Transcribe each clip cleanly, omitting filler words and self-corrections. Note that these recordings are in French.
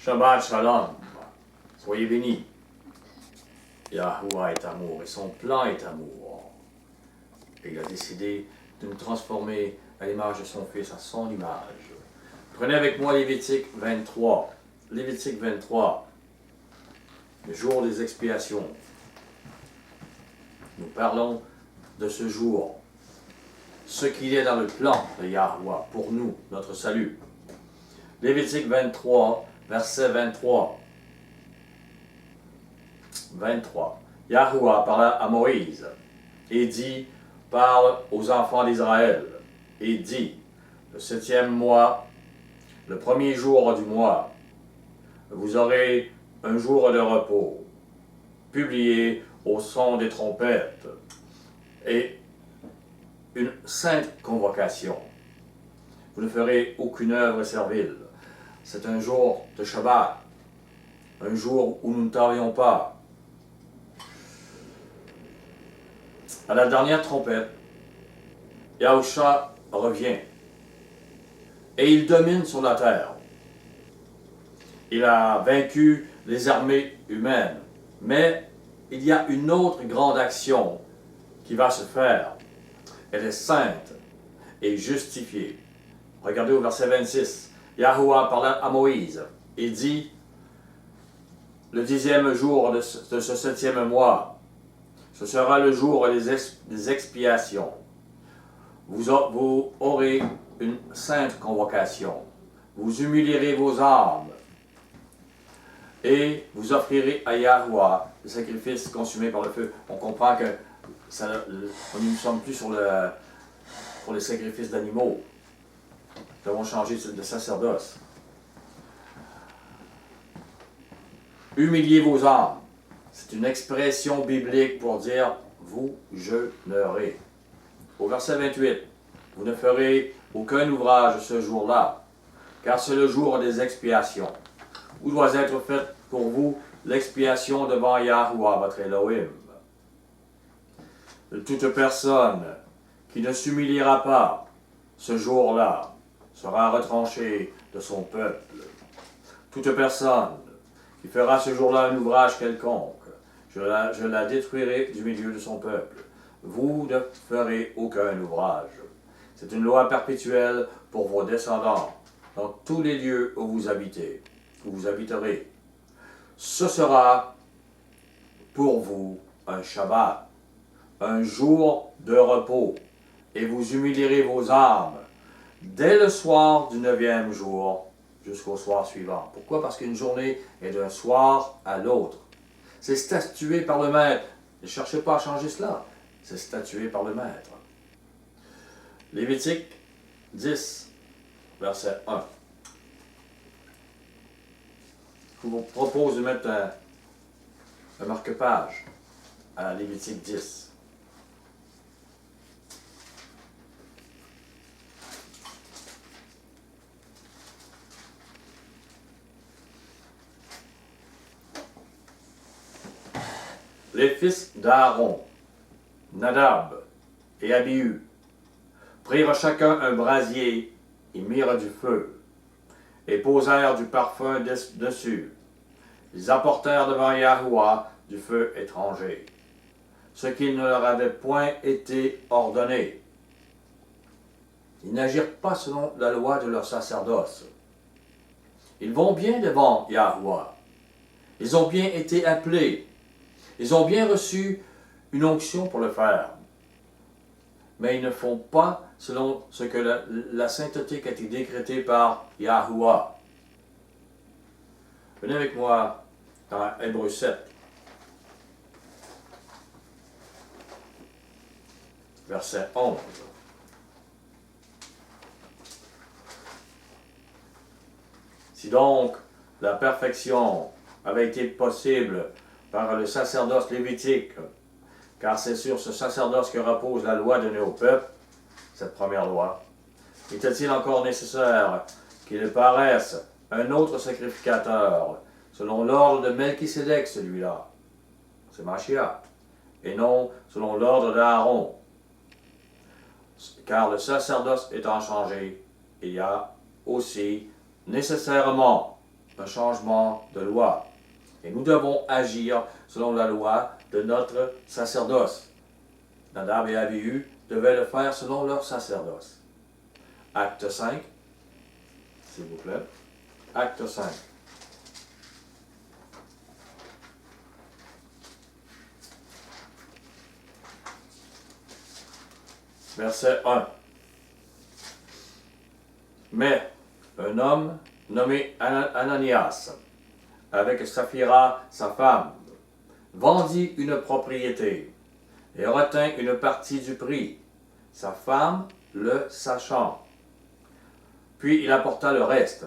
Shabbat Shalom. Soyez bénis. Yahuwah est amour et son plan est amour. Et il a décidé de nous transformer à l'image de son Fils, à son image. Prenez avec moi Lévitique 23. Lévitique 23. Le jour des expiations. Nous parlons de ce jour. Ce qu'il est dans le plan de Yahuwah pour nous, notre salut. Lévitique 23, verset 23. 23. Yahuwah parla à Moïse et dit, parle aux enfants d'Israël et dit, le 7e mois, le premier jour du mois, vous aurez un jour de repos, publié au son des trompettes, et une sainte convocation. Vous ne ferez aucune œuvre servile. C'est un jour de Shabbat, un jour où nous ne travaillons pas. À la dernière trompette, Yahusha revient et il domine sur la terre. Il a vaincu les armées humaines, mais il y a une autre grande action qui va se faire. Elle est sainte et justifiée. Regardez au verset 26. Yahuwah parla à Moïse et dit, le 10e jour de ce 7e mois, ce sera le jour des expiations. Vous aurez une sainte convocation. Vous humilierez vos âmes et vous offrirez à Yahuwah le sacrifice consumé par le feu. On comprend que nous ne sommes plus pour les sacrifices d'animaux. Nous avons changé de sacerdoce. Humiliez vos âmes. C'est une expression biblique pour dire vous jeûnerez. Au verset 28, vous ne ferez aucun ouvrage ce jour-là, car c'est le jour des expiations, où doit être faite pour vous l'expiation devant Yahuwah, votre Elohim. Toute personne qui ne s'humiliera pas ce jour-là sera retranchée de son peuple. Toute personne qui fera ce jour-là un ouvrage quelconque, je la détruirai du milieu de son peuple. Vous ne ferez aucun ouvrage. C'est une loi perpétuelle pour vos descendants, dans tous les lieux où vous habitez, où vous habiterez. Ce sera pour vous un Shabbat, un jour de repos, et vous humilierez vos âmes dès le soir du 9e jour jusqu'au soir suivant. Pourquoi? Parce qu'une journée est d'un soir à l'autre. C'est statué par le maître. Ne cherchez pas à changer cela. C'est statué par le maître. Lévitique 10, verset 1. Je vous propose de mettre un marque-page à Lévitique 10. Les fils d'Aaron, Nadab et Abihu, prirent chacun un brasier et mirent du feu, et posèrent du parfum dessus. Ils apportèrent devant Yahuwah du feu étranger, ce qui ne leur avait point été ordonné. Ils n'agirent pas selon la loi de leur sacerdoce. Ils vont bien devant Yahuwah. Ils ont bien été appelés. Ils ont bien reçu une onction pour le faire. Mais ils ne font pas selon ce que la sainteté qui a été décrétée par Yahuwah. Venez avec moi dans Hébreux 7. Verset 11. Si donc la perfection avait été possible par le sacerdoce lévitique, car c'est sur ce sacerdoce que repose la loi donnée au peuple, cette première loi, était-il encore nécessaire qu'il paraisse un autre sacrificateur, selon l'ordre de Melchisédek, celui-là, c'est Mashiach, et non selon l'ordre d'Aaron, car le sacerdoce étant changé, il y a aussi nécessairement un changement de loi. Et nous devons agir selon la loi de notre sacerdoce. Nadab et Abihu devaient le faire selon leur sacerdoce. Acte 5, s'il vous plaît. Acte 5. Verset 1. Mais un homme nommé Ananias, avec Saphira, sa femme, vendit une propriété et retint une partie du prix, sa femme le sachant. Puis il apporta le reste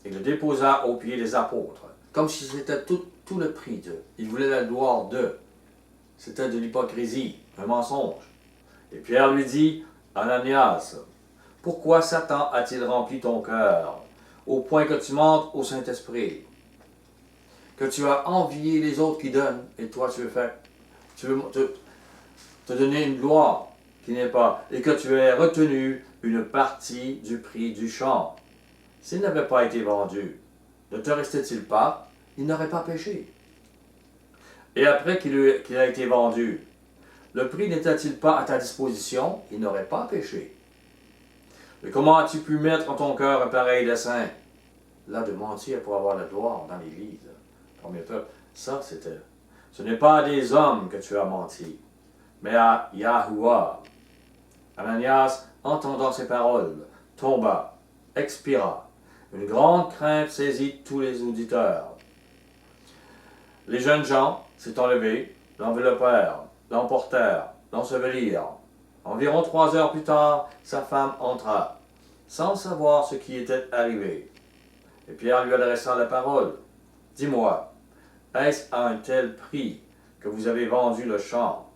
et le déposa aux pieds des apôtres, comme si c'était tout le prix d'eux. Il voulait la gloire d'eux. C'était de l'hypocrisie, un mensonge. Et Pierre lui dit, Ananias, pourquoi Satan a-t-il rempli ton cœur, au point que tu mentes au Saint-Esprit, que tu as envié les autres qui donnent, et toi tu veux te donner une gloire qui n'est pas, et que tu aies retenu une partie du prix du champ. S'il n'avait pas été vendu, ne te restait-il pas, il n'aurait pas péché. Et après qu'il a été vendu, le prix n'était-il pas à ta disposition, il n'aurait pas péché. Mais comment as-tu pu mettre en ton cœur un pareil dessein? Là, de mentir pour avoir la gloire dans l'Église, parmi le peuple, ça c'était. Ce n'est pas à des hommes que tu as menti, mais à Yahuwah. Ananias, entendant ces paroles, tomba, expira. Une grande crainte saisit tous les auditeurs. Les jeunes gens s'étant levés, l'enveloppèrent, l'emportèrent, l'ensevelirent. Environ 3 heures plus tard, sa femme entra, sans savoir ce qui était arrivé. Et Pierre lui adressa la parole. « Dis-moi, est-ce à un tel prix que vous avez vendu le champ? »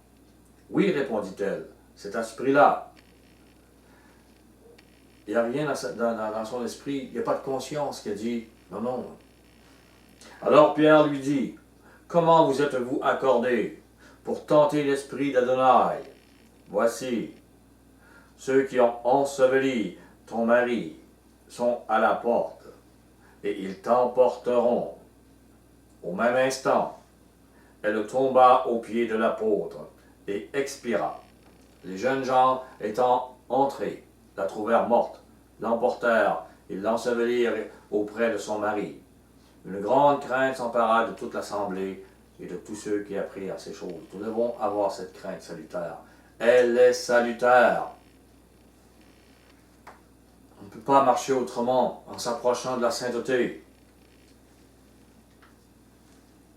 « Oui, répondit-elle, c'est à ce prix-là. » Il n'y a rien dans son esprit, il n'y a pas de conscience qui a dit « Non, non. » Alors Pierre lui dit, « Comment vous êtes-vous accordés pour tenter l'esprit d'Adonai? Voici, ceux qui ont enseveli ton mari sont à la porte, et ils t'emporteront. » Au même instant, elle tomba aux pieds de l'apôtre et expira. Les jeunes gens étant entrés, la trouvèrent morte, l'emportèrent et l'ensevelirent auprès de son mari. Une grande crainte s'empara de toute l'assemblée et de tous ceux qui apprirent ces choses. Nous devons avoir cette crainte salutaire. Elle est salutaire. On ne peut pas marcher autrement en s'approchant de la sainteté.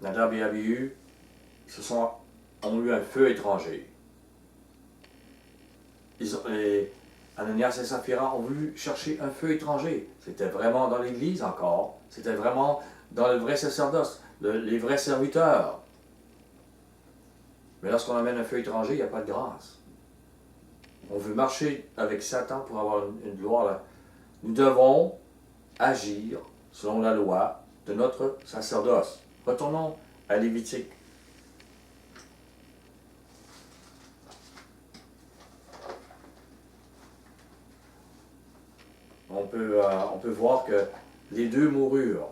Nadab et Abihu ont eu un feu étranger. Ananias et Saphira ont voulu chercher un feu étranger. C'était vraiment dans l'Église encore. C'était vraiment dans le vrai sacerdoce, les vrais serviteurs. Mais lorsqu'on amène un feu étranger, il n'y a pas de grâce. On veut marcher avec Satan pour avoir une gloire. Là. Nous devons agir selon la loi de notre sacerdoce. Retournons à Lévitique. On peut voir que les deux moururent.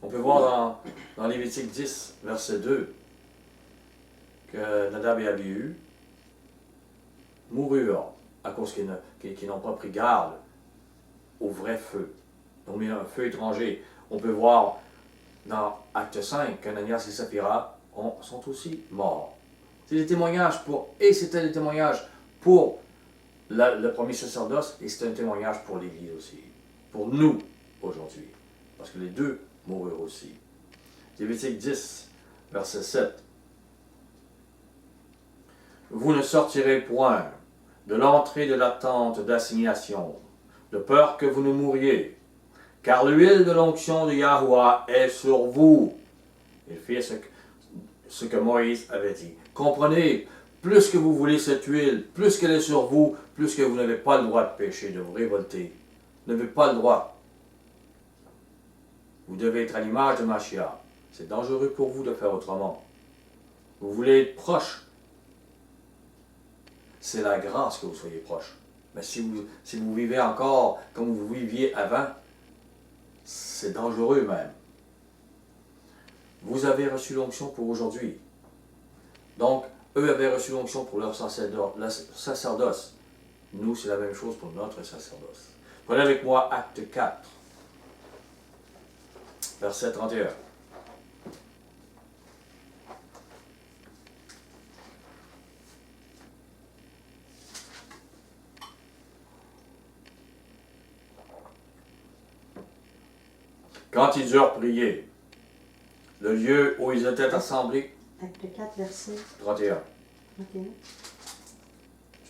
On peut voir dans Lévitique 10, verset 2, que Nadab et Abihu moururent à cause qu'ils n'ont pas pris garde au vrai feu. Ils ont mis un feu étranger. On peut voir dans Acte 5 qu'Ananias et Saphira sont aussi morts. C'est des témoignages c'était des témoignages pour le premier sacerdoce et c'est un témoignage pour l'Église aussi. Pour nous, aujourd'hui. Parce que les deux moururent aussi. Lévitique 10, verset 7. Vous ne sortirez point de l'entrée de la tente d'assignation, de peur que vous ne mouriez, car l'huile de l'onction de Yahuwah est sur vous. Il fait ce que Moïse avait dit. Comprenez, plus que vous voulez cette huile, plus qu'elle est sur vous, plus que vous n'avez pas le droit de pécher, de vous révolter. Vous n'avez pas le droit. Vous devez être à l'image de Mashiach. C'est dangereux pour vous de faire autrement. Vous voulez être proche. C'est la grâce que vous soyez proche. Mais si vous vivez encore comme vous viviez avant, C'est dangereux même. Vous avez reçu l'onction pour aujourd'hui. Donc, eux avaient reçu l'onction pour leur sacerdoce. Nous, c'est la même chose pour notre sacerdoce. Prenez avec moi Acte 4, verset 31. Quand ils eurent prié, le lieu où ils étaient assemblés. Acte 4, verset 31. 31.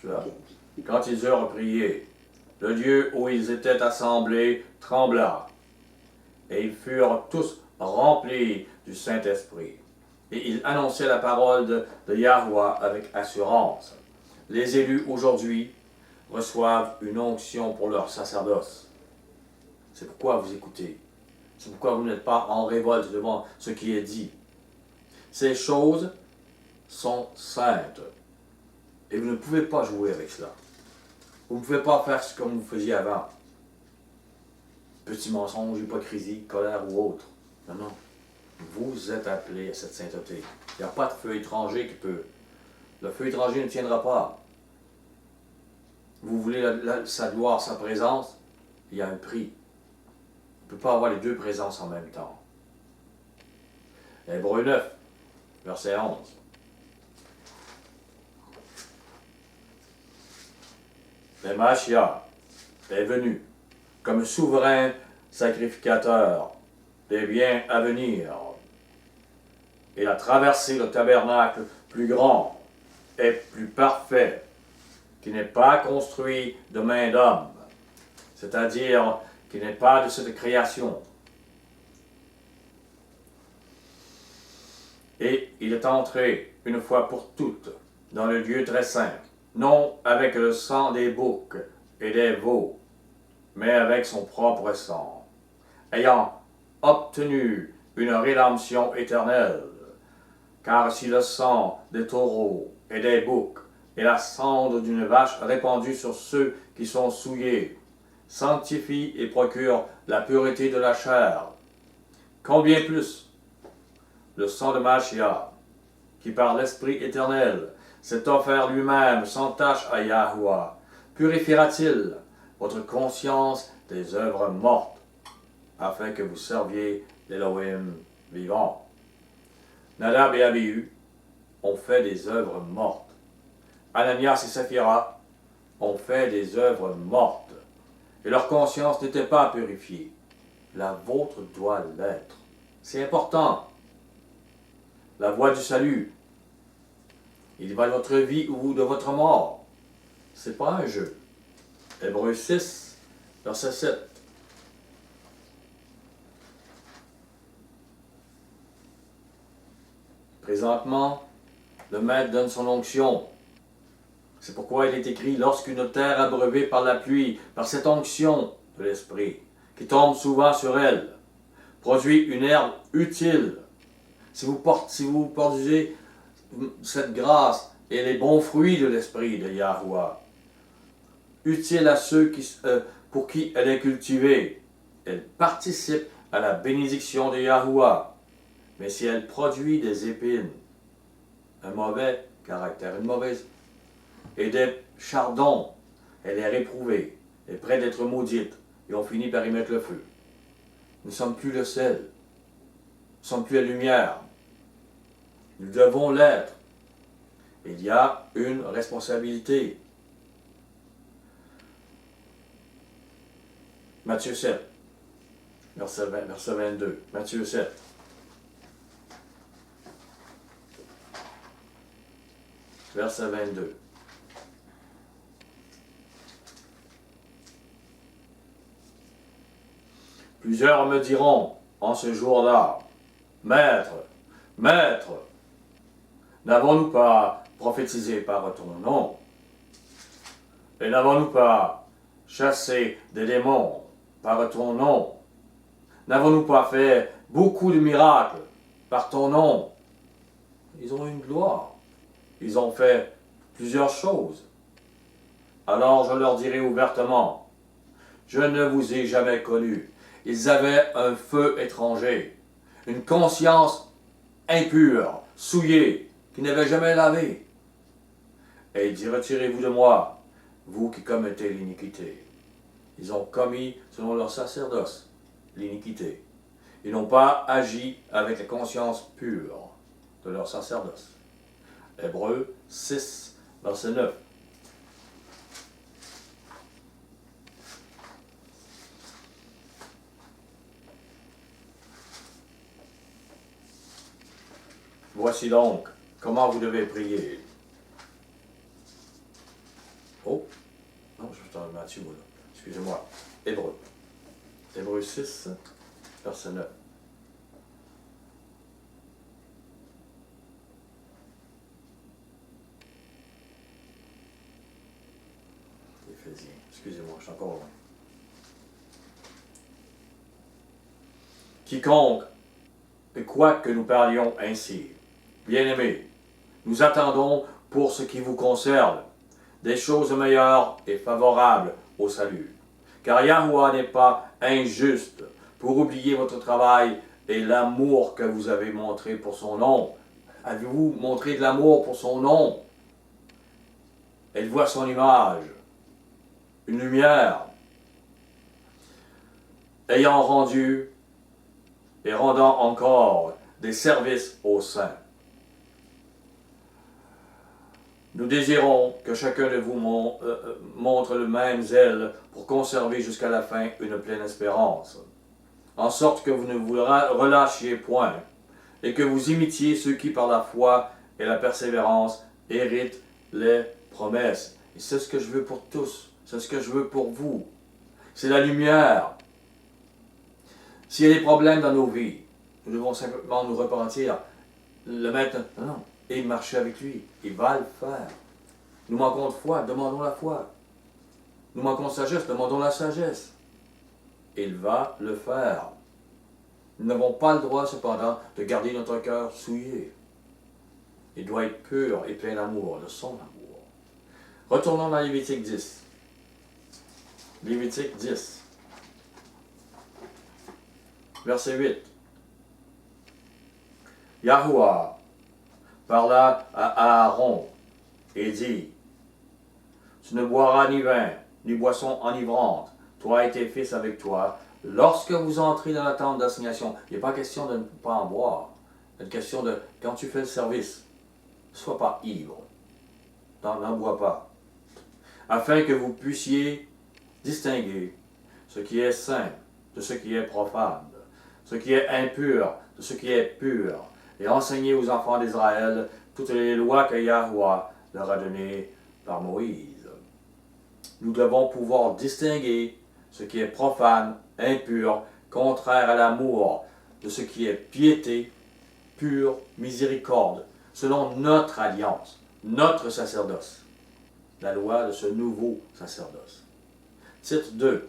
Celui-là. Quand ils eurent prié, le lieu où ils étaient assemblés trembla, et ils furent tous remplis du Saint-Esprit. Et ils annonçaient la parole de Yahweh avec assurance. Les élus aujourd'hui reçoivent une onction pour leur sacerdoce. C'est pourquoi vous écoutez. C'est pourquoi vous n'êtes pas en révolte devant ce qui est dit. Ces choses sont saintes. Et vous ne pouvez pas jouer avec cela. Vous ne pouvez pas faire ce comme vous faisiez avant. Petit mensonge, hypocrisie, colère ou autre. Non, non. Vous êtes appelés à cette sainteté. Il n'y a pas de feu étranger qui peut. Le feu étranger ne tiendra pas. Vous voulez sa gloire, sa présence, il y a un prix. On ne peut pas avoir les deux présences en même temps. Hébreux 9, verset 11. Le Mashiach est venu comme souverain sacrificateur des biens à venir. Il a traversé le tabernacle plus grand et plus parfait, qui n'est pas construit de main d'homme, c'est-à-dire qui n'est pas de cette création. Et il est entré une fois pour toutes dans le lieu très saint, non avec le sang des boucs et des veaux, mais avec son propre sang, ayant obtenu une rédemption éternelle. Car si le sang des taureaux et des boucs et la cendre d'une vache répandue sur ceux qui sont souillés sanctifie et procure la pureté de la chair, combien plus le sang de Mashiach, qui par l'Esprit éternel s'est offert lui-même sans tache à Yahweh, purifiera-t-il votre conscience des œuvres mortes, afin que vous serviez l'Élohim vivant. Nadab et Abihu ont fait des œuvres mortes. Ananias et Saphira ont fait des œuvres mortes, et leur conscience n'était pas purifiée. La vôtre doit l'être. C'est important. La voie du salut. Il va de votre vie ou de votre mort. C'est pas un jeu. Hébreux 6, verset 7. Présentement, le Maître donne son onction. C'est pourquoi il est écrit, lorsqu'une terre abreuvée par la pluie, par cette onction de l'Esprit, qui tombe souvent sur elle, produit une herbe utile. Si vous produisez cette grâce et les bons fruits de l'Esprit de Yahweh, utile à ceux pour qui elle est cultivée, elle participe à la bénédiction de Yahweh. Mais si elle produit des épines, un mauvais caractère, une mauvaise, et des chardons, elle est réprouvée, elle est près d'être maudite, et on finit par y mettre le feu. Nous ne sommes plus le sel, nous ne sommes plus la lumière. Nous devons l'être. Il y a une responsabilité. Matthieu 7, verset 22. Matthieu 7. Verset 22. Plusieurs me diront en ce jour-là, Maître, Maître, n'avons-nous pas prophétisé par ton nom? Et n'avons-nous pas chassé des démons par ton nom? N'avons-nous pas fait beaucoup de miracles par ton nom? Ils ont une gloire. Ils ont fait plusieurs choses. Alors je leur dirai ouvertement, je ne vous ai jamais connus. ils avaient un feu étranger, une conscience impure, souillée, qui n'avait jamais lavé. Et il dit, retirez-vous de moi, vous qui commettez l'iniquité. Ils ont commis, selon leur sacerdoce, l'iniquité. Ils n'ont pas agi avec la conscience pure de leur sacerdoce. Hébreux 6, verset 9. Voici donc comment vous devez prier. Oh, non, je suis dans Matthieu, là. Excusez-moi. Hébreux. Hébreux 6, verset 9. Éphésiens. Excusez-moi, je suis encore loin. Quiconque, et quoi que nous parlions ainsi, bien-aimés, nous attendons pour ce qui vous concerne des choses meilleures et favorables au salut. Car Yahuwah n'est pas injuste pour oublier votre travail et l'amour que vous avez montré pour son nom. Avez-vous montré de l'amour pour son nom? Elle voit son image, une lumière, ayant rendu et rendant encore des services aux saints. Nous désirons que chacun de vous montre le même zèle pour conserver jusqu'à la fin une pleine espérance, en sorte que vous ne vous relâchiez point, et que vous imitiez ceux qui, par la foi et la persévérance, héritent les promesses. Et c'est ce que je veux pour tous, c'est ce que je veux pour vous. C'est la lumière. S'il y a des problèmes dans nos vies, nous devons simplement nous repentir, le mettre, non, et marcher avec lui. Il va le faire. Nous manquons de foi, demandons la foi. Nous manquons de sagesse, demandons la sagesse. Il va le faire. Nous n'avons pas le droit, cependant, de garder notre cœur souillé. Il doit être pur et plein d'amour, de son amour. Retournons dans Lévitique 10. Lévitique 10. Verset 8. Yahuwah parla à Aaron et dit, tu ne boiras ni vin, ni boisson enivrante, toi et tes fils avec toi, lorsque vous entrez dans la tente d'assignation. Il n'est pas question de ne pas en boire. C'est une question de, quand tu fais le service, ne sois pas ivre. N'en bois pas. Afin que vous puissiez distinguer ce qui est saint de ce qui est profane, ce qui est impur de ce qui est pur, et enseigner aux enfants d'Israël toutes les lois que Yahuwah leur a données par Moïse. Nous devons pouvoir distinguer ce qui est profane, impur, contraire à l'amour, de ce qui est piété, pure, miséricorde, selon notre alliance, notre sacerdoce, la loi de ce nouveau sacerdoce. Titre 2.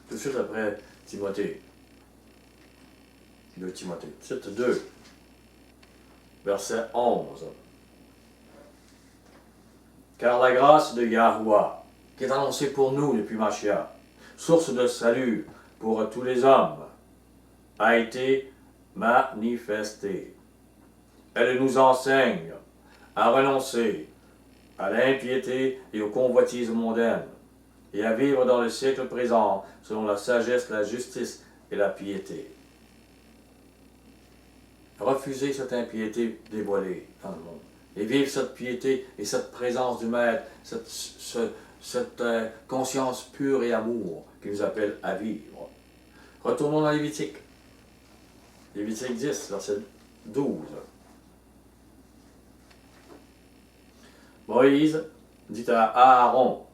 Tout de suite après Timothée. 2 Timothée. Titre 2. Verset 11. Car la grâce de Yahuwah, qui est annoncée pour nous depuis Mashiach, source de salut pour tous les hommes, a été manifestée. Elle nous enseigne à renoncer à l'impiété et aux convoitises mondaines, et à vivre dans le siècle présent selon la sagesse, la justice et la piété. Refusez cette impiété dévoilée dans le monde, et vivre cette piété et cette présence du Maître, cette conscience pure et amour qui nous appelle à vivre. Retournons dans Lévitique. Lévitique 10, verset 12. Moïse dit à Aaron,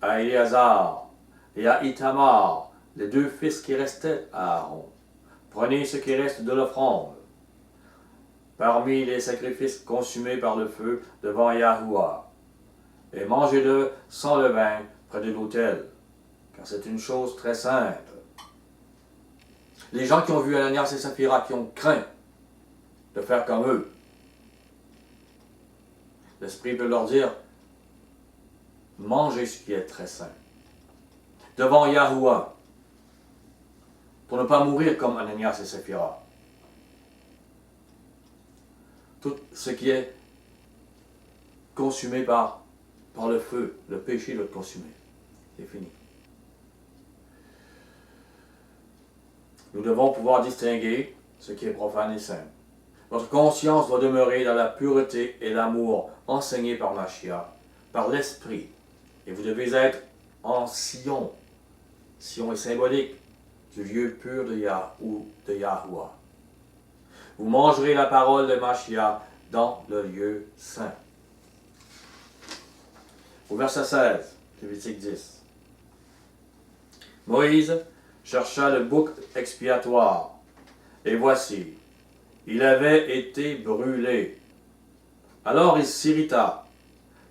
à Éléazar et à Ithamar, les deux fils qui restaient à Aaron, prenez ce qui reste de l'offrande, parmi les sacrifices consumés par le feu devant Yahuwah, et mangez-le sans levain près de l'autel, car c'est une chose très sainte. Les gens qui ont vu Ananias et Saphira, qui ont craint de faire comme eux. L'Esprit peut leur dire, mangez ce qui est très sain, devant Yahuwah, pour ne pas mourir comme Ananias et Saphira. Tout ce qui est consumé par le feu, le péché doit être consumé. C'est fini. Nous devons pouvoir distinguer ce qui est profane et saint. Votre conscience doit demeurer dans la pureté et l'amour enseigné par Mashiach, par l'Esprit. Et vous devez être en Sion. Sion est symbolique du lieu pur de Yahuwah. Vous mangerez la parole de Mashiach dans le lieu saint. Au verset 16, Lévitique 10. Moïse chercha le bouc expiatoire, et voici, il avait été brûlé. Alors il s'irrita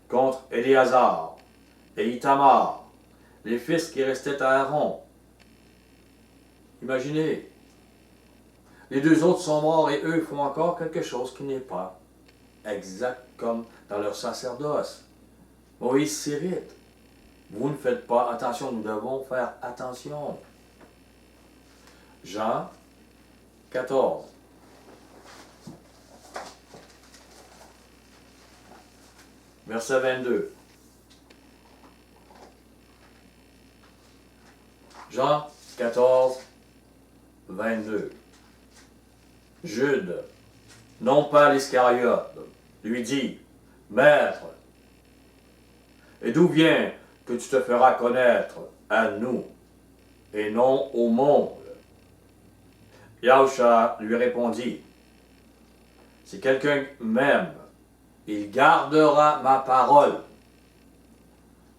contre Éléazar et Itamar, les fils qui restaient à Aaron. Imaginez, les deux autres sont morts et eux font encore quelque chose qui n'est pas exact comme dans leur sacerdoce. Moïse s'irrite. Vous ne faites pas attention, nous devons faire attention. Jean 14. Verset 22. Jean 14, 22. Jude, non pas l'Iscariote, lui dit, Maître, et d'où vient que tu te feras connaître à nous et non au monde? Yahusha lui répondit, si quelqu'un m'aime, il gardera ma parole.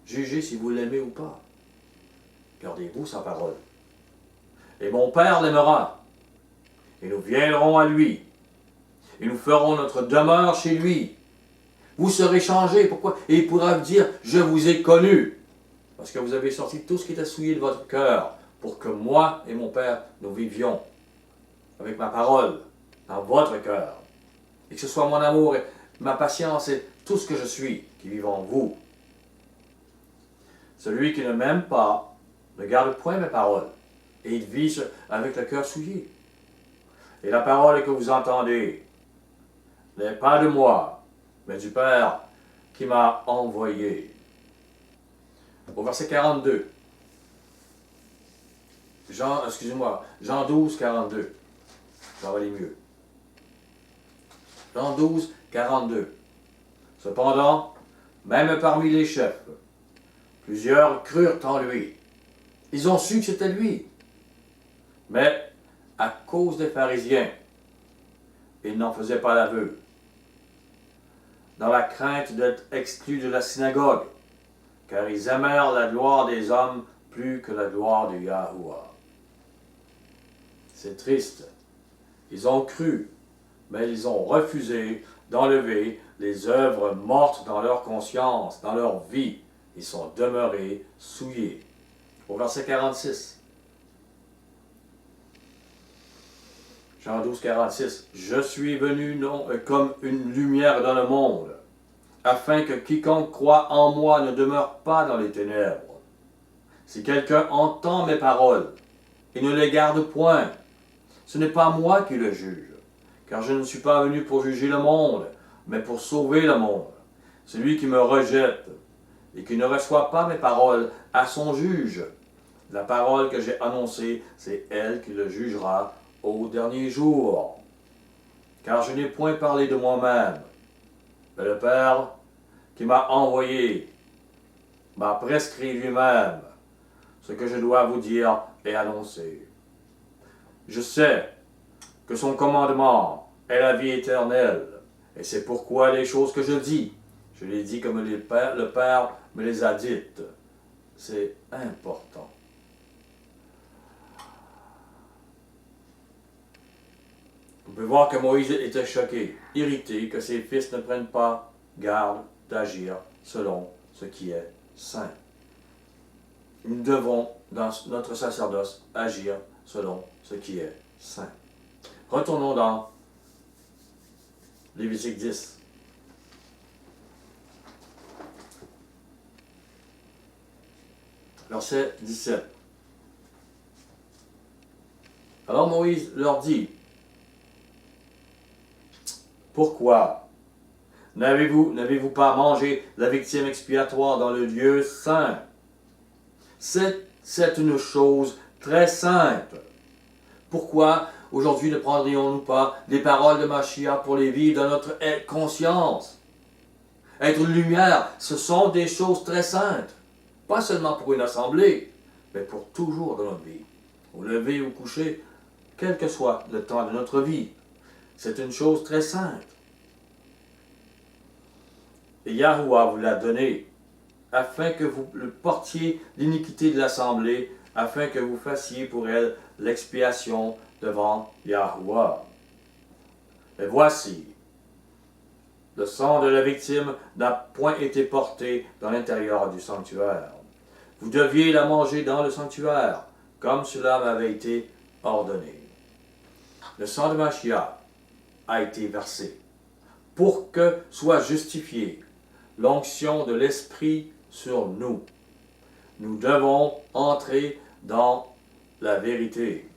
Jugez si vous l'aimez ou pas. Gardez-vous sa parole. Et mon Père l'aimera. Et nous viendrons à lui. Et nous ferons notre demeure chez lui. Vous serez changés. Pourquoi? Et il pourra vous dire, je vous ai connu. Parce que vous avez sorti tout ce qui était souillé de votre cœur. Pour que moi et mon Père, nous vivions avec ma parole dans votre cœur. Et que ce soit mon amour et ma patience et tout ce que je suis qui vivent en vous. Celui qui ne m'aime pas ne garde point mes paroles. Et il vit avec le cœur souillé. Et la parole que vous entendez n'est pas de moi, mais du Père qui m'a envoyé. Au verset 42. Jean 12, 42. Ça va aller mieux. Jean 12, 42. Cependant, même parmi les chefs, plusieurs crurent en lui. Ils ont su que c'était lui. Mais à cause des pharisiens, ils n'en faisaient pas l'aveu, dans la crainte d'être exclus de la synagogue, car ils aimèrent la gloire des hommes plus que la gloire de Yahuwah. C'est triste. Ils ont cru, mais ils ont refusé d'enlever les œuvres mortes dans leur conscience, dans leur vie. Ils sont demeurés souillés. Au verset 46. Jean 12, 46. Je suis venu comme une lumière dans le monde, afin que quiconque croit en moi ne demeure pas dans les ténèbres. Si quelqu'un entend mes paroles et ne les garde point, ce n'est pas moi qui le juge, car je ne suis pas venu pour juger le monde, mais pour sauver le monde. Celui qui me rejette et qui ne reçoit pas mes paroles à son juge. La parole que j'ai annoncée, c'est elle qui le jugera au dernier jour. Car je n'ai point parlé de moi-même, mais le Père qui m'a envoyé m'a prescrit lui-même ce que je dois vous dire et annoncer. Je sais que son commandement est la vie éternelle, et c'est pourquoi les choses que je dis, je les dis comme le Père me les a dites. C'est important. Vous pouvez voir que Moïse était choqué, irrité que ses fils ne prennent pas garde d'agir selon ce qui est saint. Nous devons, dans notre sacerdoce, agir selon ce qui est saint. Retournons dans Lévitique 10. Verset 17. Alors Moïse leur dit, pourquoi n'avez-vous pas mangé la victime expiatoire dans le lieu saint? C'est une chose très simple. Pourquoi aujourd'hui ne prendrions-nous pas les paroles de Mashiach pour les vivre dans notre conscience? Être une lumière, ce sont des choses très simples. Pas seulement pour une assemblée, mais pour toujours dans notre vie. Au lever ou au coucher, quel que soit le temps de notre vie. C'est une chose très simple. Et Yahuwah vous l'a donné afin que vous le portiez l'iniquité de l'assemblée, afin que vous fassiez pour elle l'expiation devant Yahuwah. Et voici, le sang de la victime n'a point été porté dans l'intérieur du sanctuaire. Vous deviez la manger dans le sanctuaire, comme cela m'avait été ordonné. Le sang de Mashiach a été versé pour que soit justifiée l'onction de l'Esprit sur nous. Nous devons entrer dans la vérité,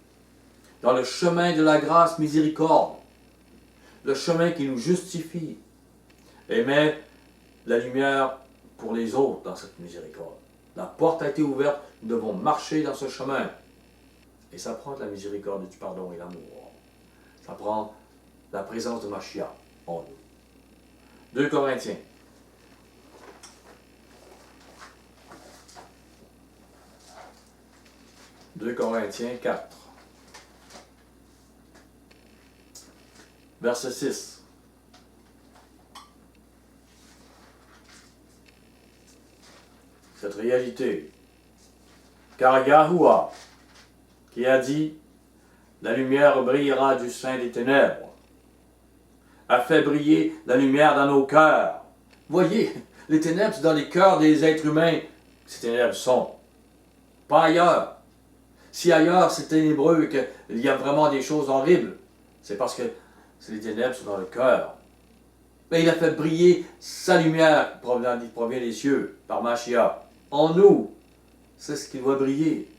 dans le chemin de la grâce miséricorde, le chemin qui nous justifie et met la lumière pour les autres dans cette miséricorde. La porte a été ouverte, nous devons marcher dans ce chemin. Et ça prend de la miséricorde, du pardon et l'amour. Ça prend la présence de Mashiach en nous. 2 Corinthiens. 2 Corinthiens 4. Verset 6. Cette réalité. Car Yahuwah, qui a dit, la lumière brillera du sein des ténèbres, a fait briller la lumière dans nos cœurs. Voyez, les ténèbres, c'est dans les cœurs des êtres humains que ces ténèbres sont. Pas ailleurs. Si ailleurs c'est ténébreux et qu'il y a vraiment des choses horribles, c'est parce que les ténèbres sont dans le cœur. Mais il a fait briller sa lumière qui provient des cieux, par Mashiach. En nous, c'est ce qui doit briller,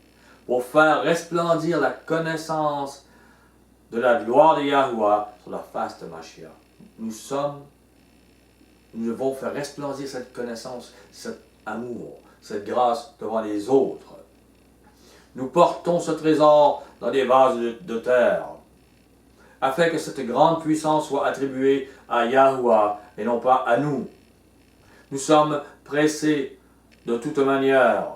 pour faire resplendir la connaissance de la gloire de Yahuwah sur la face de Mashiach. Nous devons faire resplendir cette connaissance, cet amour, cette grâce devant les autres. Nous portons ce trésor dans des vases de terre, afin que cette grande puissance soit attribuée à Yahuwah et non pas à nous. Nous sommes pressés de toute manière,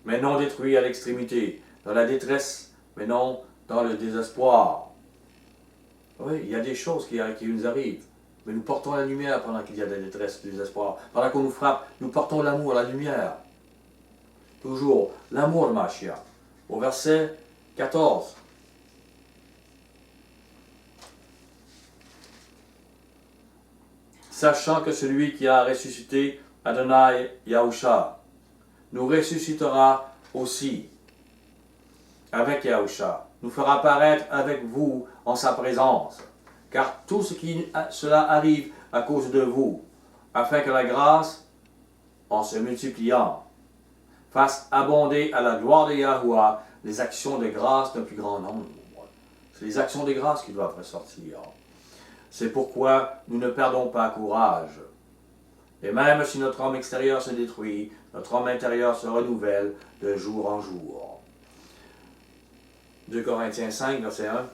mais non détruits à l'extrémité, dans la détresse, mais non dans le désespoir. Oui, il y a des choses qui nous arrivent, mais nous portons la lumière pendant qu'il y a de la détresse, du désespoir. Pendant qu'on nous frappe, nous portons l'amour, la lumière. Toujours l'amour de Mashiach. Au verset 14. Sachant que celui qui a ressuscité Adonai Yahusha nous ressuscitera aussi avec Yahusha, nous fera paraître avec vous en sa présence, car tout cela arrive à cause de vous, afin que la grâce, en se multipliant, fasse abonder à la gloire de Yahuwah les actions de grâce d'un plus grand nombre. C'est les actions de grâce qui doivent ressortir. C'est pourquoi nous ne perdons pas courage. Et même si notre homme extérieur se détruit, notre homme intérieur se renouvelle de jour en jour. 2 Corinthiens 5, verset 1.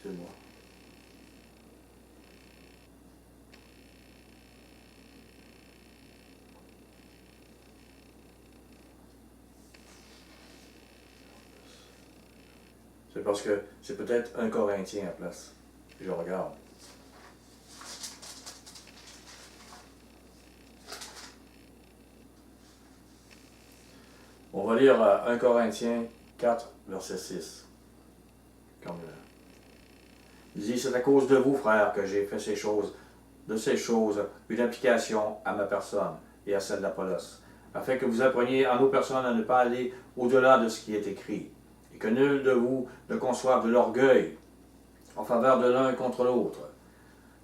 C'est moi. C'est parce que c'est peut-être 1 Corinthien à place. Je regarde. On va lire 1 Corinthiens 4, verset 6. Il dit, c'est à cause de vous, frères, que j'ai fait ces choses, une application à ma personne et à celle d'Apollos, afin que vous appreniez en nos personnes à ne pas aller au-delà de ce qui est écrit, et que nul de vous ne conçoive de l'orgueil en faveur de l'un contre l'autre.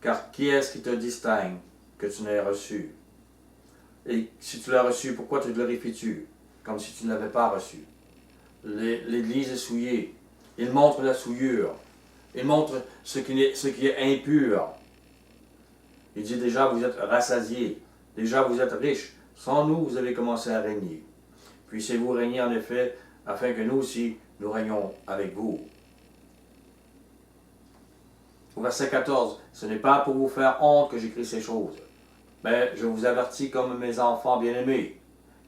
Car qui est-ce qui te distingue que tu n'aies reçu? Et si tu l'as reçu, pourquoi te glorifies-tu, comme si tu ne l'avais pas reçu? L'Église est souillée. Il montre la souillure. Il montre ce qui est impur. Il dit déjà, vous êtes rassasiés. Déjà, vous êtes riches. Sans nous, vous avez commencé à régner. Puissiez-vous régner en effet, afin que nous aussi, nous régnions avec vous. Au verset 14, ce n'est pas pour vous faire honte que j'écris ces choses, mais je vous avertis comme mes enfants bien-aimés.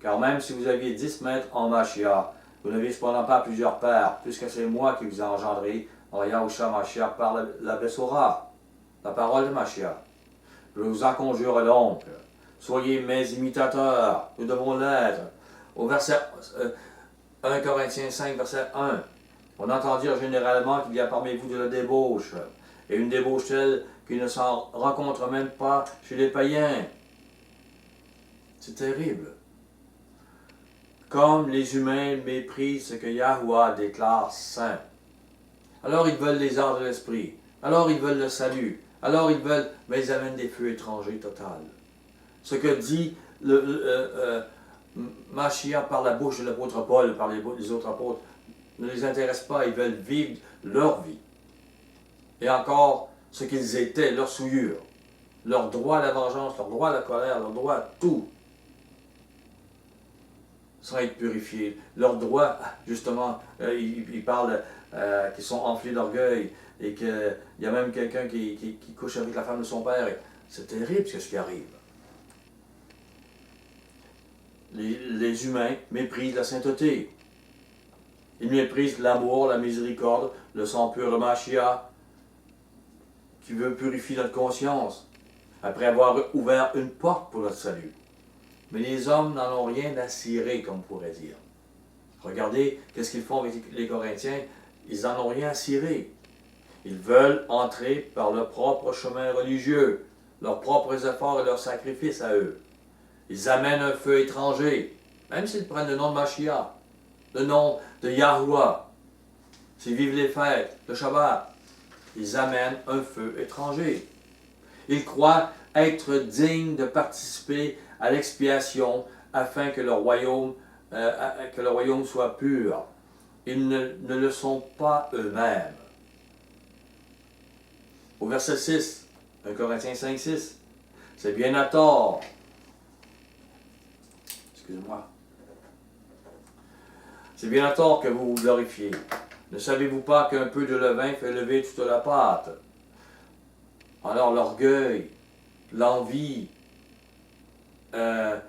Car même si vous aviez 10 maîtres en Mashiach, vous n'avez cependant pas plusieurs pères, puisque c'est moi qui vous ai engendré en Yahushua Mashiach par la Bessora, la parole de Mashiach. Je vous en conjure donc, soyez mes imitateurs, nous devons l'être. Au verset 1 Corinthiens 5, verset 1, on entend dire généralement qu'il y a parmi vous de la débauche, et une débauche telle qu'il ne s'en rencontre même pas chez les païens. C'est terrible. Comme les humains méprisent ce que Yahuwah déclare saint. Alors ils veulent les arts de l'esprit. Alors ils veulent le salut. Alors ils veulent, mais ils amènent des feux étrangers total. Ce que dit Mashiach par la bouche de l'apôtre Paul, par les autres apôtres, ne les intéresse pas. Ils veulent vivre leur vie. Et encore, ce qu'ils étaient, leur souillure, leur droit à la vengeance, leur droit à la colère, leur droit à tout, sans être purifiés. Leur droit, justement, ils parlent qu'ils sont enflés d'orgueil et qu'il y a même quelqu'un qui couche avec la femme de son père. C'est terrible ce qui arrive. Les humains méprisent la sainteté. Ils méprisent l'amour, la miséricorde, le sang pur de Mashiach, qui veut purifier notre conscience, après avoir ouvert une porte pour notre salut. Mais les hommes n'en ont rien à cirer, comme on pourrait dire. Regardez, qu'est-ce qu'ils font avec les Corinthiens? Ils n'en ont rien à cirer. Ils veulent entrer par leur propre chemin religieux, leurs propres efforts et leurs sacrifices à eux. Ils amènent un feu étranger, même s'ils prennent le nom de Mashiach, le nom de Yahuwah, s'ils vivent les fêtes, le Shabbat. Ils amènent un feu étranger. Ils croient être dignes de participer à l'expiation afin que le royaume soit pur. Ils ne le sont pas eux-mêmes. Au verset 6, 1 Corinthiens 5, 6, c'est bien à tort. Excusez-moi. C'est bien à tort que vous vous glorifiez. Ne savez-vous pas qu'un peu de levain fait lever toute la pâte? Alors l'orgueil, l'envie, il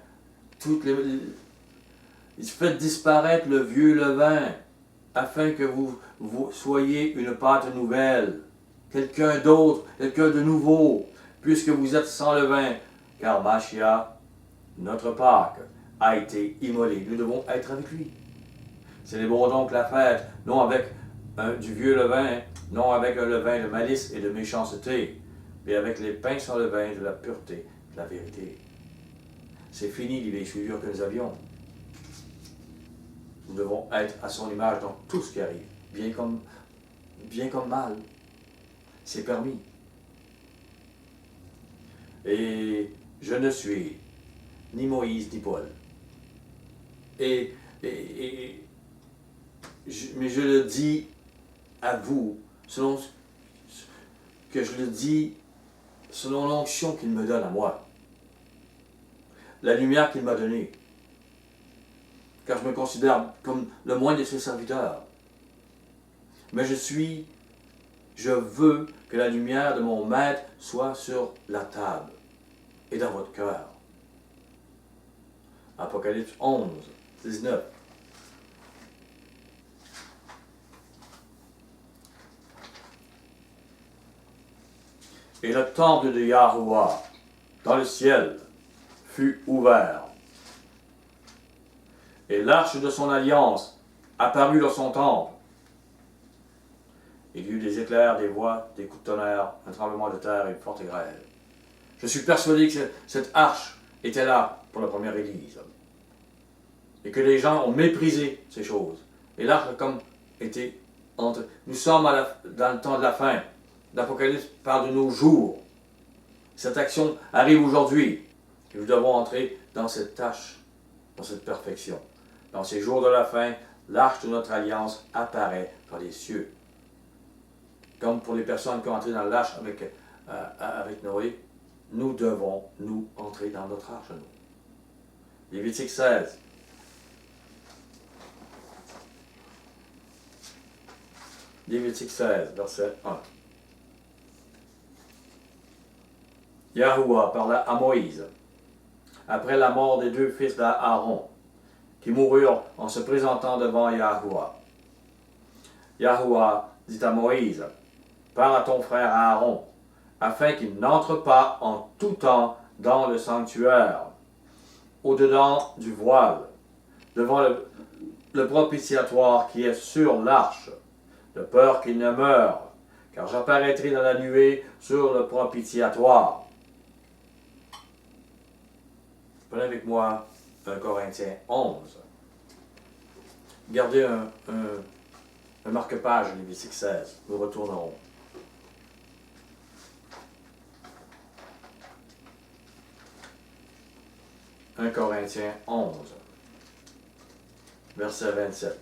fait disparaître le vieux levain afin que vous soyez une pâte nouvelle, quelqu'un d'autre, quelqu'un de nouveau, puisque vous êtes sans levain, car Mashiach, notre Pâque, a été immolé. Nous devons être avec lui. Célébrons donc la fête, non avec du vieux levain, non avec un levain de malice et de méchanceté, mais avec les pains sans levain de la pureté, de la vérité. C'est fini les vieilles souillures que nous avions. Nous devons être à son image dans tout ce qui arrive, bien comme mal. C'est permis. Et je ne suis ni Moïse ni Paul. Mais je le dis à vous, selon que je le dis selon l'onction qu'il me donne à moi, la lumière qu'il m'a donnée, car je me considère comme le moindre de ses serviteurs. Mais je veux que la lumière de mon maître soit sur la table et dans votre cœur. Apocalypse 11, 19. Et le temple de Yahuwah, dans le ciel, fut ouvert. Et l'arche de son alliance apparut dans son temple. Il y eut des éclairs, des voix, des coups de tonnerre, un tremblement de terre et une forte grêle. Je suis persuadé que cette arche était là pour la première Église. Et que les gens ont méprisé ces choses. Et l'arche a comme été entre... Nous sommes dans le temps de la fin. L'Apocalypse parle de nos jours. Cette action arrive aujourd'hui. Et nous devons entrer dans cette tâche, dans cette perfection. Dans ces jours de la fin, l'arche de notre alliance apparaît dans les cieux. Comme pour les personnes qui ont entré dans l'arche avec Noé, nous devons, nous, entrer dans notre arche, nous. Lévitique 16. Lévitique 16, verset 1. Yahuwah parla à Moïse, après la mort des deux fils d'Aaron, qui moururent en se présentant devant Yahuwah. Yahuwah dit à Moïse, parle à ton frère Aaron, afin qu'il n'entre pas en tout temps dans le sanctuaire, au-dedans du voile, devant le propitiatoire qui est sur l'arche, de peur qu'il ne meure, car j'apparaîtrai dans la nuée sur le propitiatoire. Prenez avec moi 1 Corinthiens 11. Gardez un marque-page, Lévitique 16. Nous retournerons. « 1 Corinthiens 11, verset 27.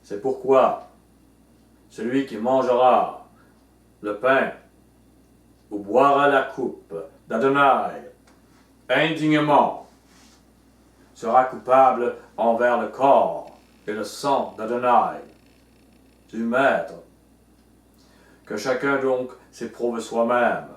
C'est pourquoi celui qui mangera le pain ou boira la coupe d'Adonai indignement sera coupable envers le corps et le sang d'Adonai, du Maître. Que chacun donc s'éprouve soi-même,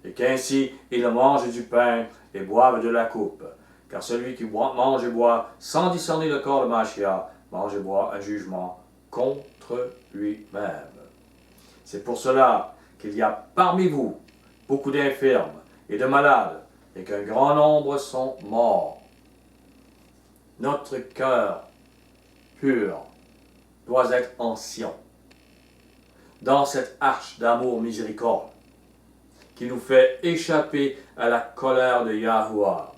et qu'ainsi il mange du pain et boive de la coupe. Car celui qui mange et boit sans discerner le corps de Mashiach, mange et boit un jugement contre lui-même. C'est pour cela qu'il y a parmi vous beaucoup d'infirmes et de malades, et qu'un grand nombre sont morts. Notre cœur pur doit être en Sion, dans cette arche d'amour miséricorde, qui nous fait échapper à la colère de Yahuwah,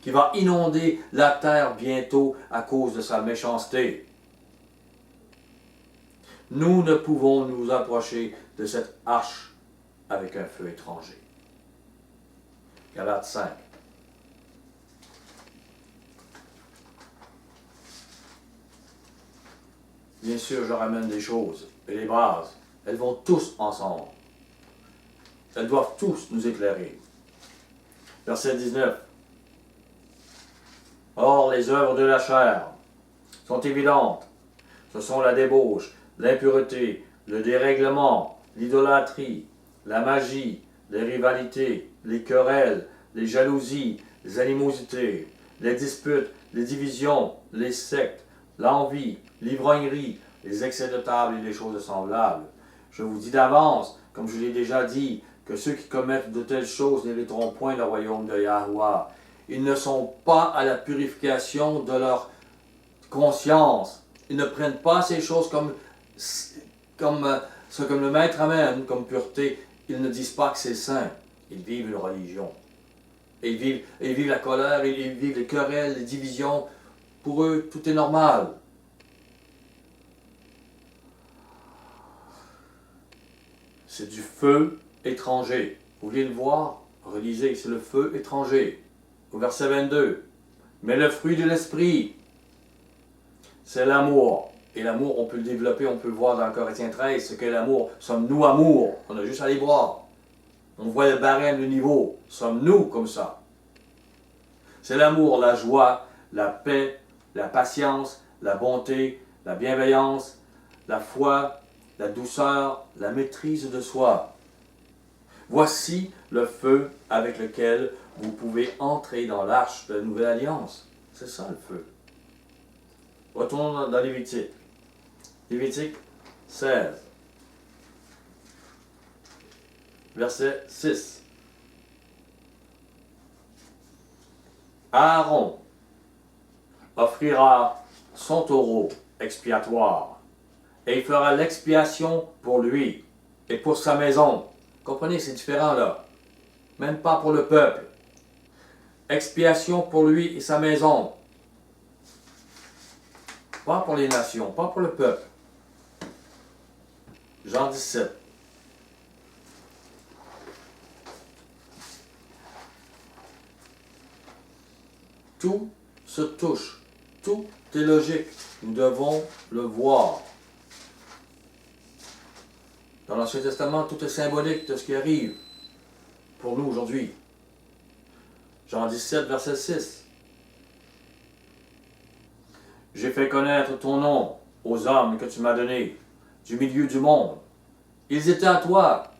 qui va inonder la terre bientôt à cause de sa méchanceté. Nous ne pouvons nous approcher de cette arche avec un feu étranger. Galates 5. Bien sûr, je ramène des choses, et les bases, elles vont tous ensemble. Elles doivent tous nous éclairer. Verset 19. Or, les œuvres de la chair sont évidentes. Ce sont la débauche, l'impureté, le dérèglement, l'idolâtrie, la magie, les rivalités, les querelles, les jalousies, les animosités, les disputes, les divisions, les sectes, l'envie, l'ivrognerie, les excès de table et les choses semblables. Je vous dis d'avance, comme je l'ai déjà dit, que ceux qui commettent de telles choses n'hériteront point le royaume de Yahuwah. Ils ne sont pas à la purification de leur conscience. Ils ne prennent pas ces choses comme le maître amène, comme pureté. Ils ne disent pas que c'est saint. Ils vivent une religion. Ils vivent la colère, ils vivent les querelles, les divisions. Pour eux, tout est normal. C'est du feu étranger. Vous voulez le voir? Relisez, c'est le feu étranger. Au verset 22. Mais le fruit de l'esprit, c'est l'amour. Et l'amour, on peut le développer, on peut le voir dans Corinthiens 13, ce qu'est l'amour. Sommes-nous amour? On a juste à aller voir. On voit le barème, le niveau. Sommes-nous comme ça? C'est l'amour, la joie, la paix, la patience, la bonté, la bienveillance, la foi, la douceur, la maîtrise de soi. Voici le feu avec lequel vous pouvez entrer dans l'arche de la nouvelle alliance. C'est ça le feu. Retournons dans Lévitique. Lévitique 16. Verset 6. Aaron offrira son taureau expiatoire et il fera l'expiation pour lui et pour sa maison. Comprenez, c'est différent là. Même pas pour le peuple. Expiation pour lui et sa maison. Pas pour les nations, pas pour le peuple. Jean 17. Tout se touche, tout est logique. Nous devons le voir. Dans l'Ancien Testament, tout est symbolique de ce qui arrive pour nous aujourd'hui. Jean 17, verset 6. J'ai fait connaître ton nom aux hommes que tu m'as donnés du milieu du monde. Ils étaient à toi.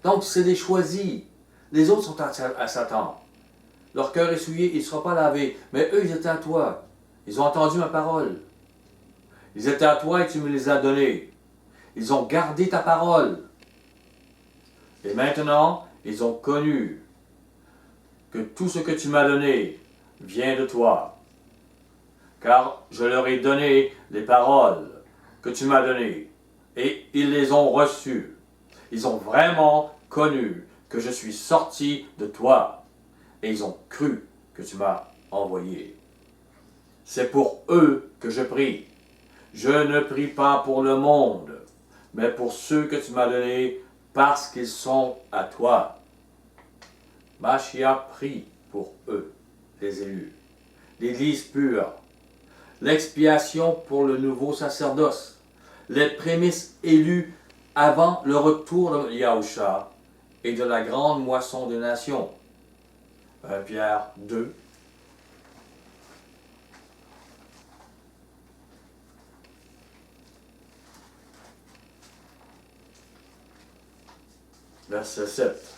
Donc c'est des choisis. Les autres sont à Satan. Leur cœur est souillé, il ne sera pas lavé. Mais eux, ils étaient à toi. Ils ont entendu ma parole. Ils étaient à toi et tu me les as donnés. Ils ont gardé ta parole. Et maintenant, ils ont connu que tout ce que tu m'as donné vient de toi. Car je leur ai donné les paroles que tu m'as données. Et ils les ont reçues. Ils ont vraiment connu que je suis sorti de toi. Et ils ont cru que tu m'as envoyé. C'est pour eux que je prie. Je ne prie pas pour le monde, mais pour ceux que tu m'as donnés parce qu'ils sont à toi. Mashiach prie pour eux, les élus, l'Église pure, l'expiation pour le nouveau sacerdoce, les prémices élues avant le retour de Yahusha et de la grande moisson des nations. 1 Pierre 2. Verset 7.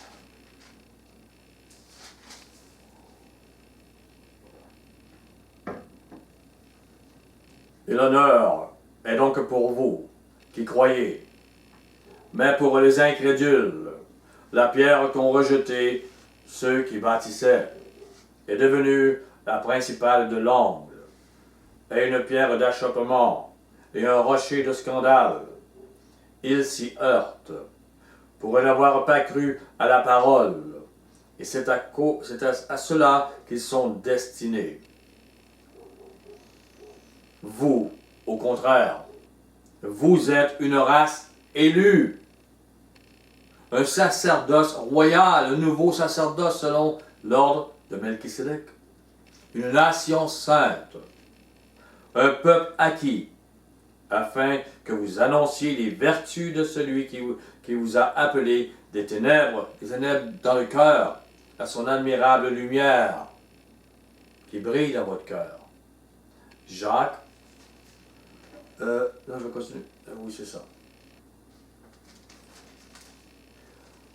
Et l'honneur est donc pour vous qui croyez, mais pour les incrédules, la pierre qu'ont rejetée ceux qui bâtissaient est devenue la principale de l'angle, et une pierre d'achoppement et un rocher de scandale. Ils s'y heurtent pour n'avoir pas cru à la parole, et c'est à cela qu'ils sont destinés. Vous, au contraire, vous êtes une race élue, un sacerdoce royal, un nouveau sacerdoce selon l'ordre de Melchisédek, une nation sainte, un peuple acquis, afin que vous annonciez les vertus de celui qui vous a appelé des ténèbres dans le cœur, à son admirable lumière, qui brille dans votre cœur. Jacques, là je vais continuer, oui c'est ça.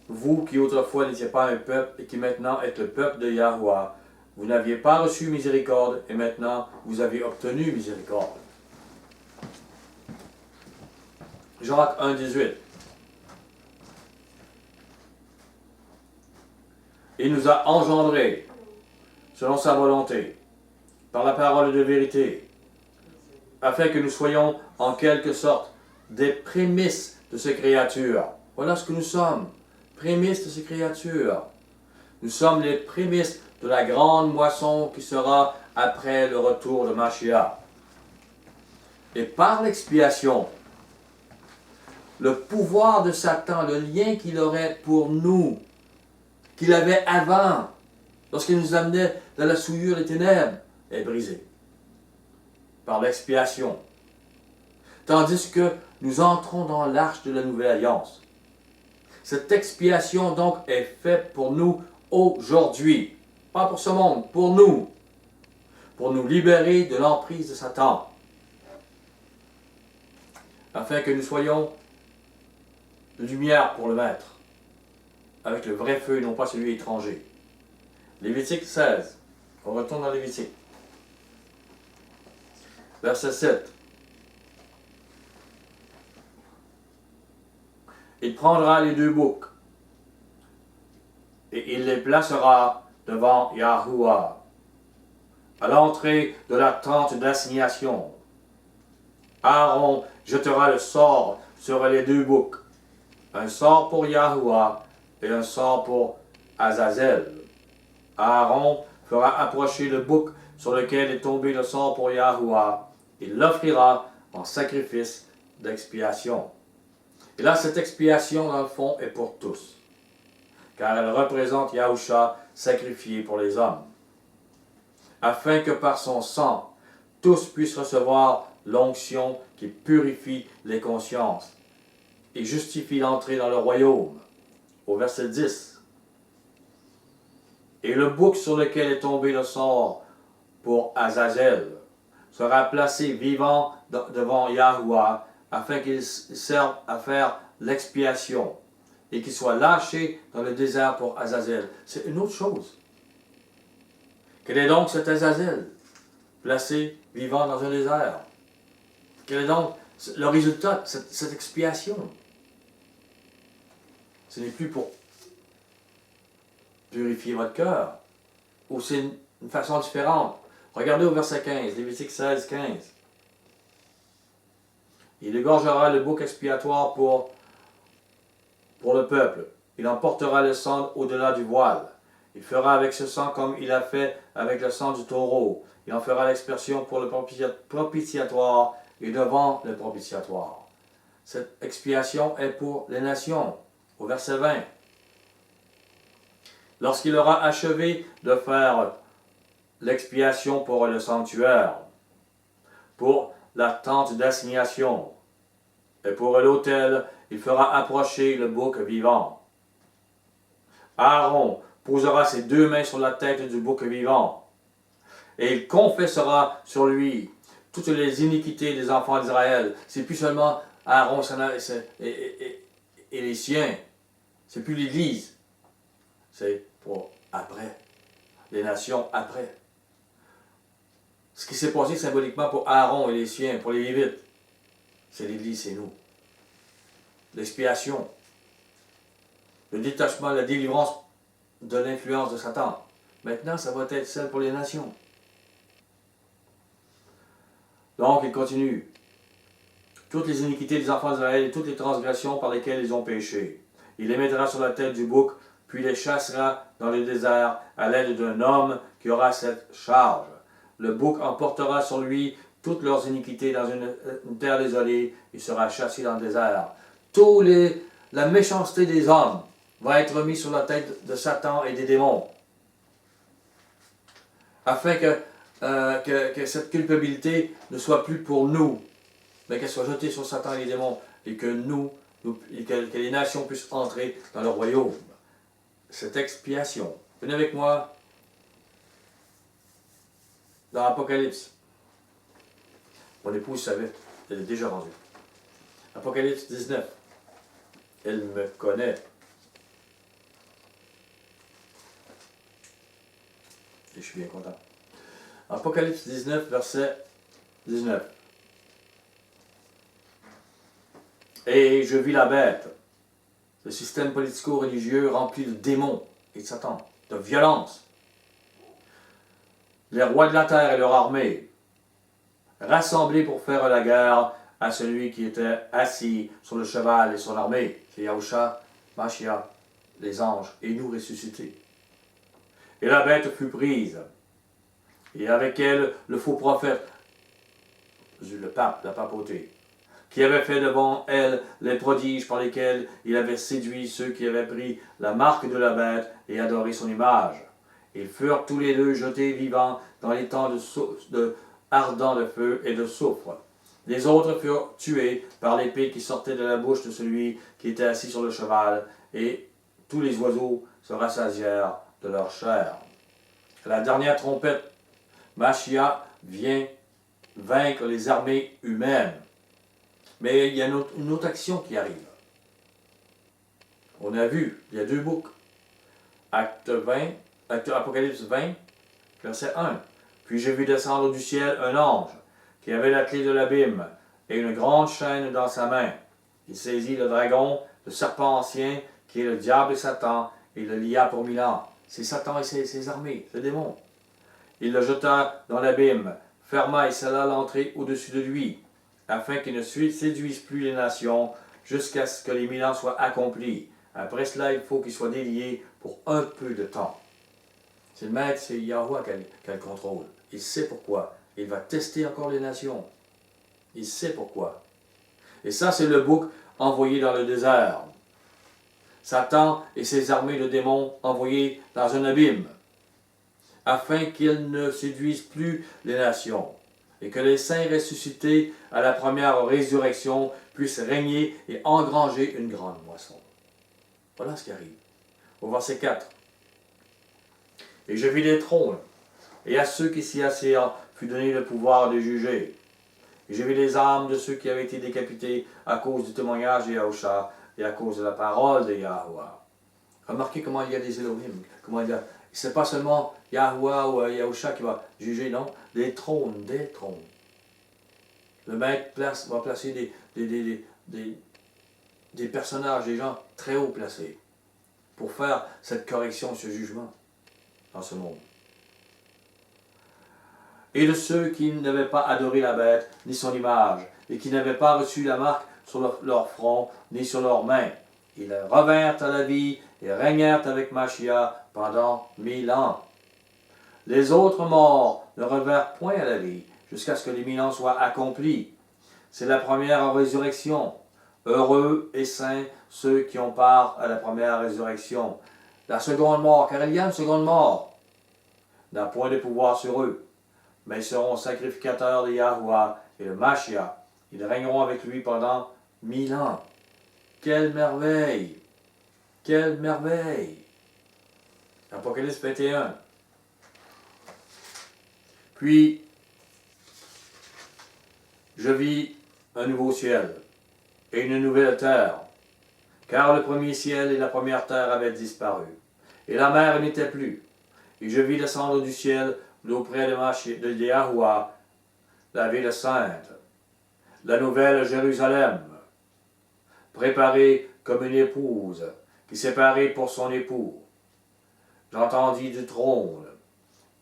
Vous qui autrefois n'étiez pas un peuple et qui maintenant êtes le peuple de Yahweh, vous n'aviez pas reçu miséricorde et maintenant vous avez obtenu miséricorde. Jacques 1, 18. Il nous a engendrés selon sa volonté, par la parole de vérité, afin que nous soyons en quelque sorte des prémices de ces créatures. Voilà ce que nous sommes, prémices de ces créatures. Nous sommes les prémices de la grande moisson qui sera après le retour de Mashiach. Et par l'expiation, le pouvoir de Satan, le lien qu'il aurait pour nous, qu'il avait avant, lorsqu'il nous amenait dans la souillure des ténèbres, est brisé. Par l'expiation. Tandis que nous entrons dans l'arche de la nouvelle alliance. Cette expiation donc est faite pour nous aujourd'hui. Pas pour ce monde, pour nous. Pour nous libérer de l'emprise de Satan. Afin que nous soyons lumière pour le Maître. Avec le vrai feu et non pas celui étranger. Lévitique 16. On retourne dans Lévitique. Verset 7. Il prendra les deux boucs et il les placera devant Yahuwah à l'entrée de la tente d'assignation. Aaron jettera le sort sur les deux boucs, un sort pour Yahuwah et un sort pour Azazel. Aaron fera approcher le bouc sur lequel est tombé le sort pour Yahuwah. Il l'offrira en sacrifice d'expiation. Et là, cette expiation, dans le fond, est pour tous, car elle représente Yahusha sacrifié pour les hommes, afin que par son sang, tous puissent recevoir l'onction qui purifie les consciences et justifie l'entrée dans le royaume. Au verset 10. Et le bouc sur lequel est tombé le sort pour Azazel sera placé vivant devant Yahuwah afin qu'il serve à faire l'expiation et qu'il soit lâché dans le désert pour Azazel. C'est une autre chose. Quel est donc cet Azazel placé vivant dans un désert? Quel est donc le résultat de cette expiation? Ce n'est plus pour purifier votre cœur, ou c'est une façon différente. Regardez au verset 15, Lévitique 16, 15. Il égorgera le bouc expiatoire pour le peuple. Il emportera le sang au-delà du voile. Il fera avec ce sang comme il a fait avec le sang du taureau. Il en fera l'expiation pour le propitiatoire et devant le propitiatoire. Cette expiation est pour les nations. Au verset 20. Lorsqu'il aura achevé de faire l'expiation pour le sanctuaire, pour la tente d'assignation, et pour l'autel, il fera approcher le bouc vivant. Aaron posera ses deux mains sur la tête du bouc vivant, et il confessera sur lui toutes les iniquités des enfants d'Israël. C'est plus seulement Aaron et les siens, c'est plus l'Église, c'est pour après, les nations après. Ce qui s'est passé symboliquement pour Aaron et les siens, pour les Lévites, c'est l'Église, c'est nous. L'expiation, le détachement, la délivrance de l'influence de Satan. Maintenant, ça va être celle pour les nations. Donc, il continue. Toutes les iniquités des enfants d'Israël et toutes les transgressions par lesquelles ils ont péché. Il les mettra sur la tête du bouc, puis les chassera dans le désert à l'aide d'un homme qui aura cette charge. Le bouc emportera sur lui toutes leurs iniquités dans une terre désolée et sera chassé dans le désert. La méchanceté des hommes va être mise sur la tête de Satan et des démons, afin que cette culpabilité ne soit plus pour nous, mais qu'elle soit jetée sur Satan et les démons, et que que les nations puissent entrer dans le royaume. Cette expiation. Venez avec moi dans l'Apocalypse. Mon épouse savait, elle est déjà rendue. Apocalypse 19. Elle me connaît. Et je suis bien content. Apocalypse 19, verset 19. Et je vis la bête, le système politico-religieux rempli de démons et de Satan, de violence. Les rois de la terre et leur armée, rassemblés pour faire la guerre à celui qui était assis sur le cheval et son armée. C'est Yahusha, Mashiach, les anges, et nous ressuscités. Et la bête fut prise, et avec elle le faux prophète, le pape, la papauté, qui avait fait devant elle les prodiges par lesquels il avait séduit ceux qui avaient pris la marque de la bête et adoré son image. Ils furent tous les deux jetés vivants dans les temps ardents de feu et de soufre. Les autres furent tués par l'épée qui sortait de la bouche de celui qui était assis sur le cheval, et tous les oiseaux se rassasièrent de leur chair. À la dernière trompette, Mashiach vient vaincre les armées humaines. Mais il y a une autre action qui arrive. On a vu, il y a deux boucs. Apocalypse 20, verset 1. Puis j'ai vu descendre du ciel un ange qui avait la clé de l'abîme et une grande chaîne dans sa main. Il saisit le dragon, le serpent ancien, qui est le diable et Satan, et le lia pour 1000 ans. C'est Satan et ses armées, le démon. Il le jeta dans l'abîme, ferma et scella l'entrée au-dessus de lui, afin qu'il ne séduise plus les nations, jusqu'à ce que les 1000 ans soient accomplis. Après cela, il faut qu'il soit délié pour un peu de temps. C'est le maître, c'est Yahweh qui a le contrôle. Il sait pourquoi. Il va tester encore les nations. Il sait pourquoi. Et ça, c'est le bouc envoyé dans le désert. Satan et ses armées de démons envoyés dans un abîme, afin qu'ils ne séduisent plus les nations, et que les saints ressuscités à la première résurrection puissent régner et engranger une grande moisson. Voilà ce qui arrive. Au verset 4. Et je vis les trônes, et à ceux qui s'y assirent fut donné le pouvoir de juger. Et je vis les âmes de ceux qui avaient été décapités à cause du témoignage de Yahusha et à cause de la parole de Yahweh. Remarquez comment il y a des Elohim, comment il y a... C'est pas seulement Yahweh ou Yahusha qui va juger, non, des trônes. Le maître va placer des personnages, des gens très haut placés, pour faire cette correction, ce jugement dans ce monde. Et de ceux qui n'avaient pas adoré la bête, ni son image, et qui n'avaient pas reçu la marque sur leur front, ni sur leurs mains. Ils revinrent à la vie et régnèrent avec Mashiach pendant 1000 ans. Les autres morts ne revinrent point à la vie, jusqu'à ce que les 1000 ans soient accomplis. C'est la première résurrection. Heureux et saints ceux qui ont part à la première résurrection. La seconde mort, car il y a une seconde mort, n'a point de pouvoir sur eux, mais ils seront sacrificateurs de Yahweh et le Mashiach. Ils régneront avec lui pendant 1000 ans. Quelle merveille! Quelle merveille! Apocalypse 21. Puis, je vis un nouveau ciel et une nouvelle terre, car le premier ciel et la première terre avaient disparu, et la mer n'était plus. Et je vis descendre du ciel d'auprès de Yahweh, la ville sainte, la nouvelle Jérusalem, préparée comme une épouse qui s'est parée pour son époux. J'entendis du trône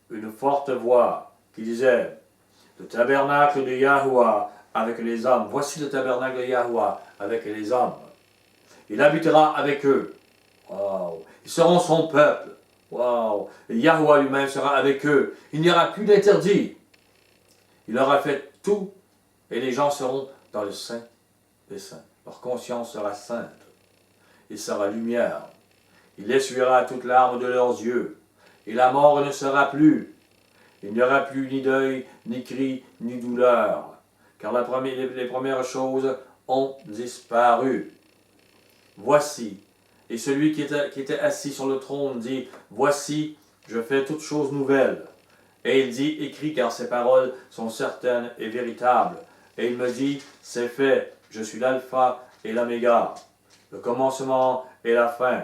une forte voix qui disait, le tabernacle de Yahweh avec les hommes. Voici le tabernacle de Yahweh avec les hommes. Il habitera avec eux. Wow. Ils seront son peuple. Wow. Et Yahweh lui-même sera avec eux. Il n'y aura plus d'interdit. Il aura fait tout et les gens seront dans le Saint des Saints. Leur conscience sera sainte. Il sera lumière. Il essuiera toute larme de leurs yeux. Et la mort ne sera plus. Il n'y aura plus ni deuil, ni cri, ni douleur. Car les premières choses ont disparu. Voici. Et celui qui était assis sur le trône dit, voici, je fais toutes choses nouvelles. Et il dit, écris, car ces paroles sont certaines et véritables. Et il me dit, c'est fait, je suis l'alpha et l'oméga, le commencement et la fin.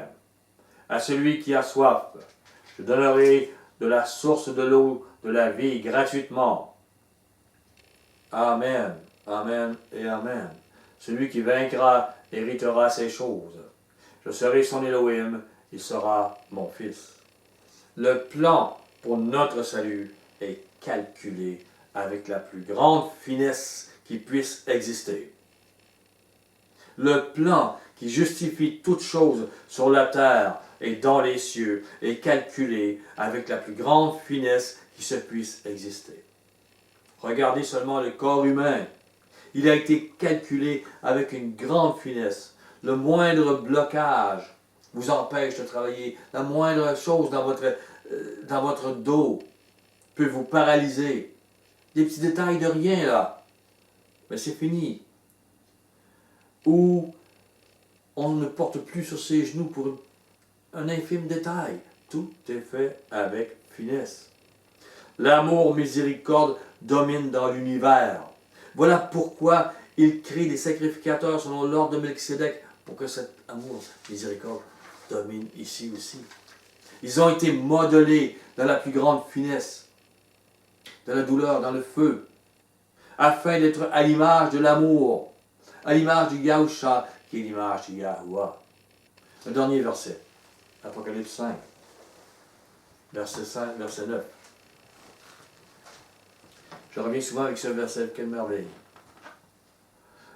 À celui qui a soif, je donnerai de la source de l'eau de la vie gratuitement. Amen, amen et amen. Celui qui vaincra héritera ces choses. Je serai son Elohim, il sera mon fils. Le plan pour notre salut est calculé avec la plus grande finesse qui puisse exister. Le plan qui justifie toute chose sur la terre et dans les cieux est calculé avec la plus grande finesse qui se puisse exister. Regardez seulement le corps humain. Il a été calculé avec une grande finesse. Le moindre blocage vous empêche de travailler. La moindre chose dans votre dos peut vous paralyser. Des petits détails de rien là. Mais c'est fini. Ou on ne porte plus sur ses genoux pour un infime détail. Tout est fait avec finesse. L'amour miséricorde domine dans l'univers. Voilà pourquoi il crée des sacrificateurs selon l'ordre de Melchisédek, pour que cet amour miséricorde domine ici aussi. Ils ont été modelés dans la plus grande finesse, dans la douleur, dans le feu, afin d'être à l'image de l'amour, à l'image du Yahusha, qui est l'image du Yahuwah. Le dernier verset, Apocalypse 5, verset 5, verset 9. Je reviens souvent avec ce verset, quelle merveille.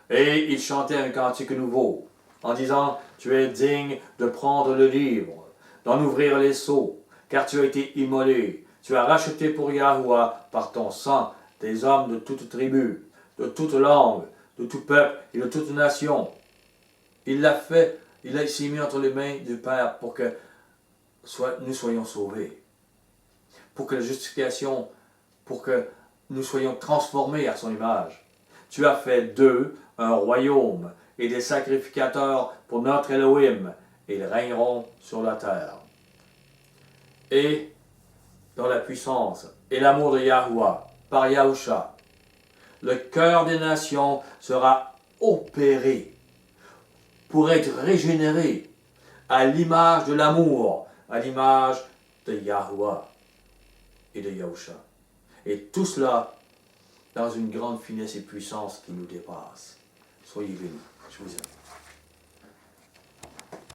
Et il chantait un cantique nouveau, en disant, tu es digne de prendre le livre, d'en ouvrir les sceaux, car tu as été immolé, tu as racheté pour Yahuwah par ton sang des hommes de toute tribu, de toute langue, de tout peuple et de toute nation. Il l'a fait, il s'est mis entre les mains du Père pour que nous soyons sauvés, pour que la justification, pour que nous soyons transformés à son image. Tu as fait d'eux un royaume et des sacrificateurs pour notre Elohim, et ils régneront sur la terre. Et dans la puissance et l'amour de Yahuwah, par Yahusha, le cœur des nations sera opéré pour être régénéré à l'image de l'amour, à l'image de Yahuwah et de Yahusha. Et tout cela dans une grande finesse et puissance qui nous dépasse. Soyez bénis. Je vous aime.